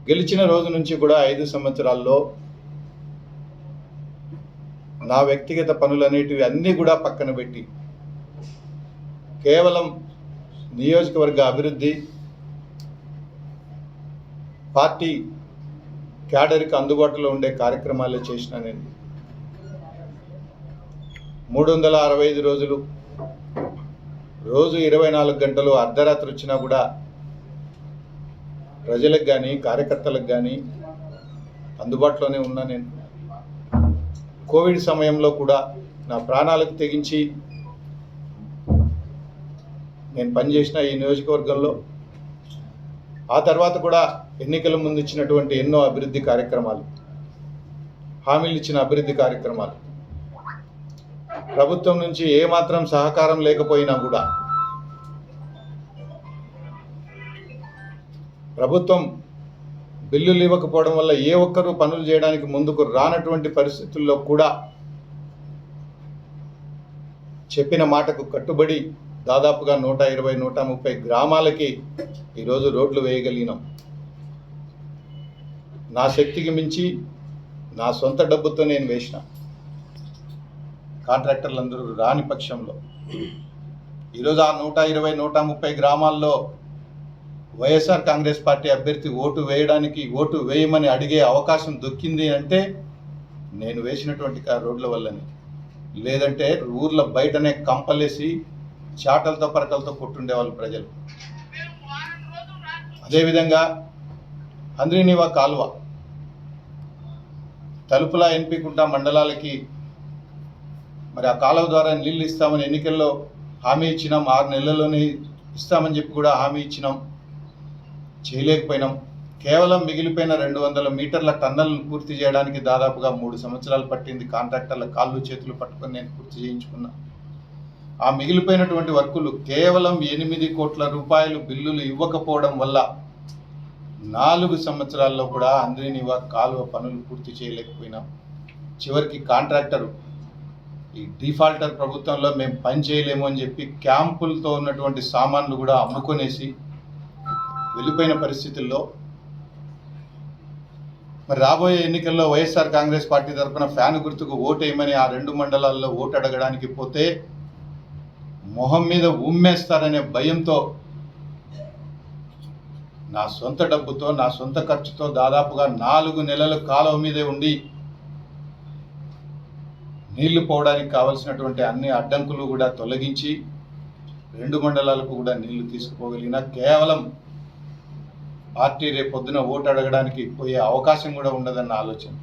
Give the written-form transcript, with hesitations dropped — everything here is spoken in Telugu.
గెలిచిన రోజు నుంచి కూడా 5 సంవత్సరాల్లో నా వ్యక్తిగత పనులనేటివి అన్నీ కూడా పక్కన పెట్టి కేవలం నియోజకవర్గ అభివృద్ధి, పార్టీ క్యాడర్కి అందుబాటులో ఉండే కార్యక్రమాలే చేసిన నేను 365 రోజులు, రోజు 24 గంటలు అర్ధరాత్రి వచ్చినా కూడా ప్రజలకు కానీ కార్యకర్తలకు కానీ అందుబాటులోనే ఉన్నా. నేను కోవిడ్ సమయంలో కూడా నా ప్రాణాలకు తెగించి నేను పనిచేసిన ఈ నియోజకవర్గంలో, ఆ తర్వాత కూడా ఎన్నికల ముందు ఇచ్చినటువంటి ఎన్నో అభివృద్ధి కార్యక్రమాలు, హామీలు ఇచ్చిన అభివృద్ధి కార్యక్రమాలు, ప్రభుత్వం నుంచి ఏమాత్రం సహకారం లేకపోయినా కూడా ప్రభుత్వం బిల్లులు ఇవ్వకపోవడం వల్ల ఏ ఒక్కరూ పనులు చేయడానికి ముందుకు రానటువంటి పరిస్థితుల్లో కూడా చెప్పిన మాటకు కట్టుబడి దాదాపుగా 120-130 గ్రామాలకి ఈరోజు రోడ్లు వేయగలిగినాం. నా శక్తికి మించి నా సొంత డబ్బుతో నేను వేసిన. కాంట్రాక్టర్లందరూ రాని పక్షంలో ఈరోజు ఆ 120-130 గ్రామాల్లో వైఎస్ఆర్ కాంగ్రెస్ పార్టీ అభ్యర్థి ఓటు వేయమని అడిగే అవకాశం దొక్కింది అంటే నేను వేసినటువంటి రోడ్ల వల్లనే. లేదంటే ఊర్ల బయటనే కంపలేసి చాటలతో పరకలతో కొట్టుండేవాళ్ళు ప్రజలు. అదేవిధంగా హంద్రీనివా కాలువ, తలుపుల ఎన్పికుంట మండలాలకి మరి ఆ కాలువ ద్వారా నీళ్ళు ఇస్తామని ఎన్నికల్లో హామీ ఇచ్చినాం. 6 నెలల్లోనే ఇస్తామని చెప్పి కూడా హామీ ఇచ్చినాం, చేయలేకపోయినాం. కేవలం మిగిలిపోయిన 200 మీటర్ల టన్నల్ను పూర్తి చేయడానికి దాదాపుగా 3 సంవత్సరాలు పట్టింది. కాంట్రాక్టర్ల కాళ్ళు చేతులు పట్టుకొని నేను పూర్తి చేయించుకున్నా. ఆ మిగిలిపోయినటువంటి వర్కులు కేవలం 8 కోట్ల రూపాయలు బిల్లులు ఇవ్వకపోవడం వల్ల 4 సంవత్సరాల్లో కూడా హంద్రీనివా కాలువ పనులు పూర్తి చేయలేకపోయినాం. చివరికి కాంట్రాక్టరు ఈ డిఫాల్టర్ ప్రభుత్వంలో మేము పని చేయలేము అని చెప్పి క్యాంపులతో ఉన్నటువంటి సామాన్లు కూడా అమ్ముకొనేసి వెళ్ళిపోయిన పరిస్థితుల్లో మరి రాబోయే ఎన్నికల్లో వైఎస్ఆర్ కాంగ్రెస్ పార్టీ తరఫున ఫ్యాన్ గుర్తుకు ఓటేయమని ఆ 2 మండలాల్లో ఓటు అడగడానికి పోతే మొహం మీద ఉమ్మేస్తారనే భయంతో నా సొంత డబ్బుతో, నా సొంత ఖర్చుతో దాదాపుగా 4 నెలలు కాలువ మీదే ఉండి నీళ్లు పోవడానికి కావలసినటువంటి అన్ని అడ్డంకులు కూడా తొలగించి 2 మండలాలకు కూడా నీళ్లు తీసుకుపోగలిగిన కేవలం పార్టీ రేపొద్దున ఓటు అడగడానికి పోయే అవకాశం కూడా ఉండదన్న ఆలోచన.